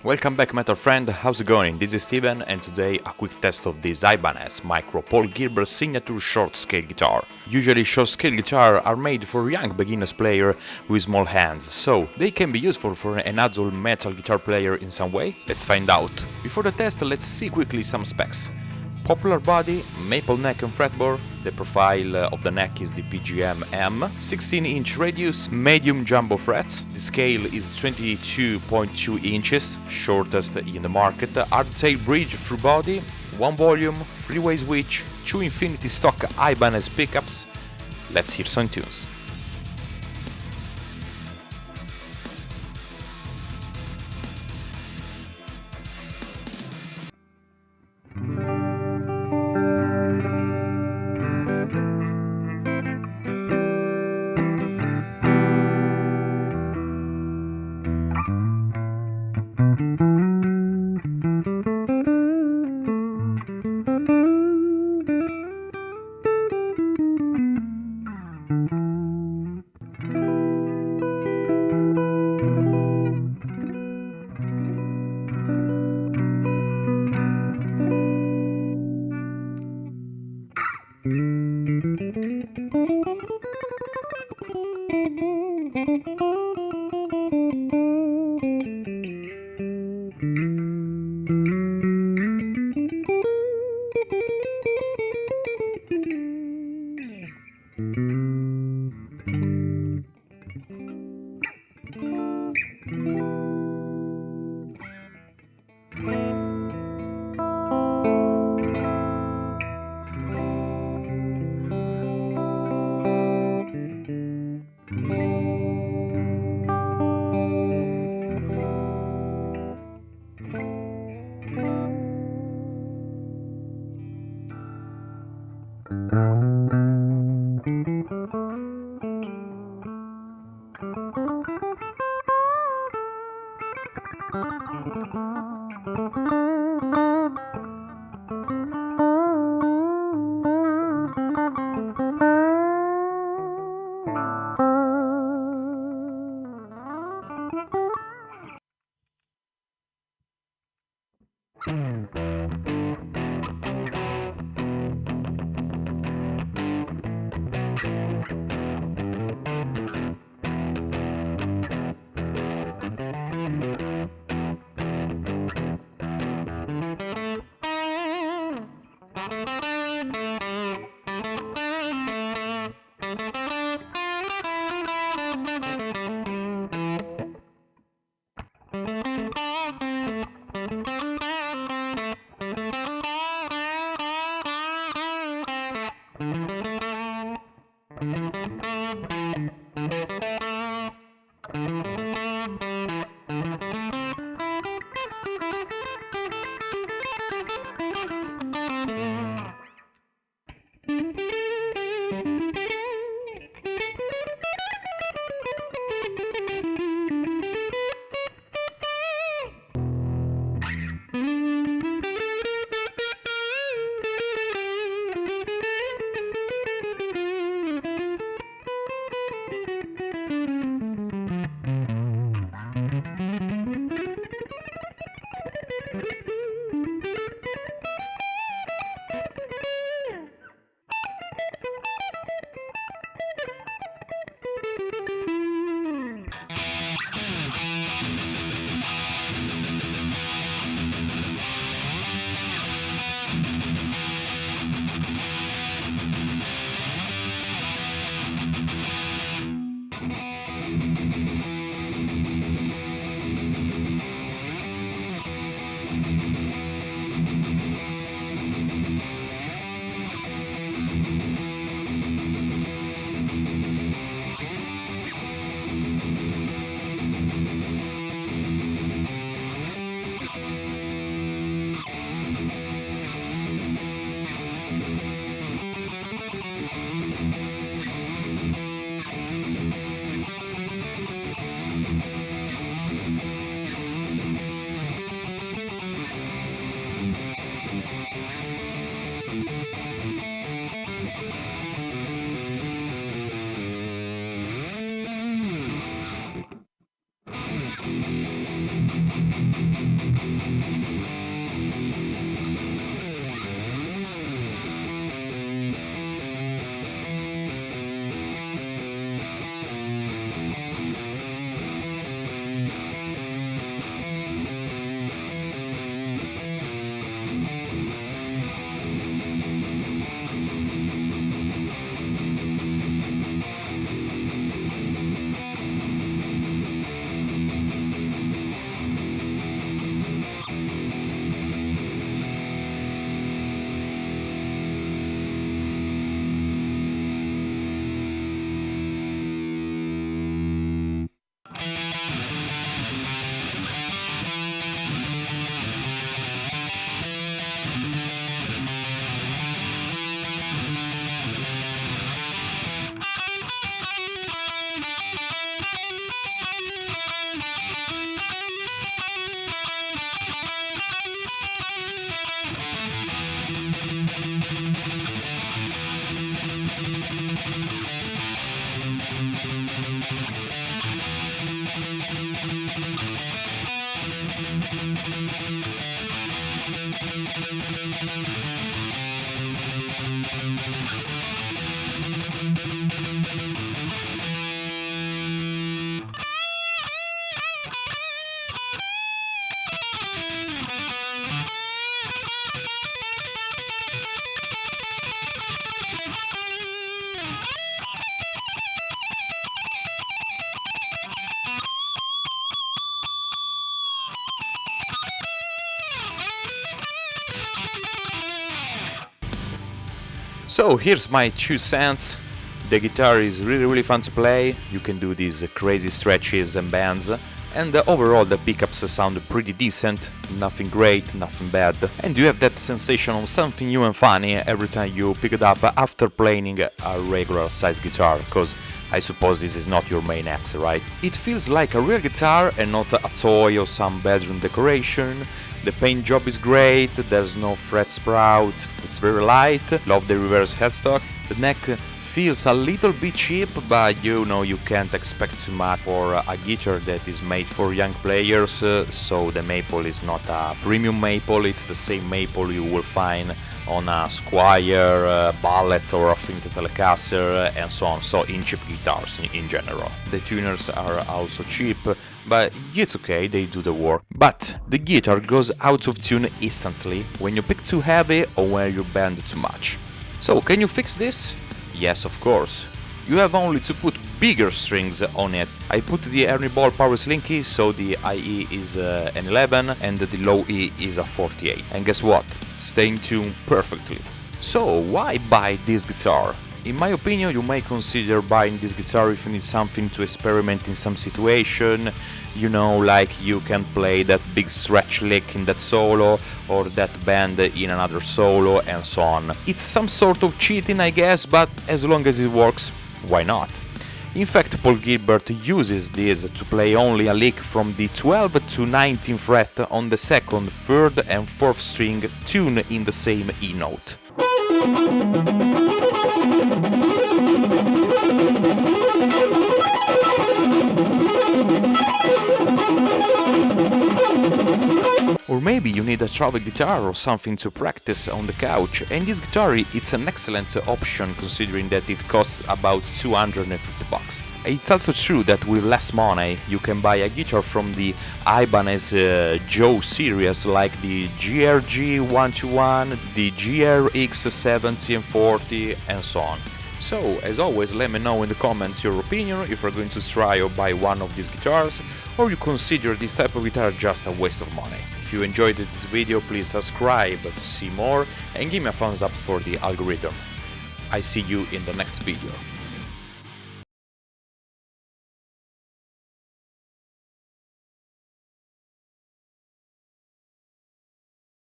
Welcome back, metal friend, how's it going? This is Steven, and today a quick test of this Ibanez Micro Paul Gilbert signature short scale guitar. Usually short scale guitars are made for young beginners player with small hands, so they can be useful for an adult metal guitar player in some way? Let's find out. Before the test, let's see quickly some specs. Popular body, maple neck and fretboard. The profile of the neck is the PGMM. 16-inch radius, medium jumbo frets. The scale is 22.2 inches, shortest in the market. Hardtail bridge through body, 1 volume, 3-way switch, 2 Infinity stock Ibanez pickups. Let's hear some tunes. So here's my 2 cents. The guitar is really fun to play, you can do these crazy stretches and bends, and overall the pickups sound pretty decent, nothing great, nothing bad, and you have that sensation of something new and funny every time you pick it up after playing a regular size guitar, cause I suppose this is not your main axe, right? It feels like a real guitar and not a toy or some bedroom decoration. The paint job is great, there's no fret sprout, it's very light, love the reverse headstock. The neck feels a little bit cheap, but you know you can't expect too much for a guitar that is made for young players, so the maple is not a premium maple, it's the same maple you will find on a Squier, Ballet or a Finte Telecaster and so on, so in cheap guitars in general. The tuners are also cheap, but it's okay, they do the work. But the guitar goes out of tune instantly when you pick too heavy or when you bend too much. So can you fix this? Yes, of course. You have only to put bigger strings on it. I put the Ernie Ball Power Slinky, so the high E is an 11 and the low E is a 48. And guess what? Stay in tune perfectly. So why buy this guitar? In my opinion, you may consider buying this guitar if you need something to experiment in some situation, you know, like you can play that big stretch lick in that solo or that bend in another solo and so on. It's some sort of cheating, I guess, but as long as it works, why not? In fact, Paul Gilbert uses this to play only a lick from the 12th to 19th fret on the 2nd, 3rd and 4th string tuned in the same E note. Or maybe you need a travel guitar or something to practice on the couch, and this guitar it's an excellent option considering that it costs about 250 bucks. It's also true that with less money you can buy a guitar from the Ibanez Joe series like the GRG121, the GRX70 and 40 and so on. So, as always, let me know in the comments your opinion if you're going to try or buy one of these guitars, or you consider this type of guitar just a waste of money. If you enjoyed this video, please subscribe to see more and give me a thumbs up for the algorithm. I see you in the next video.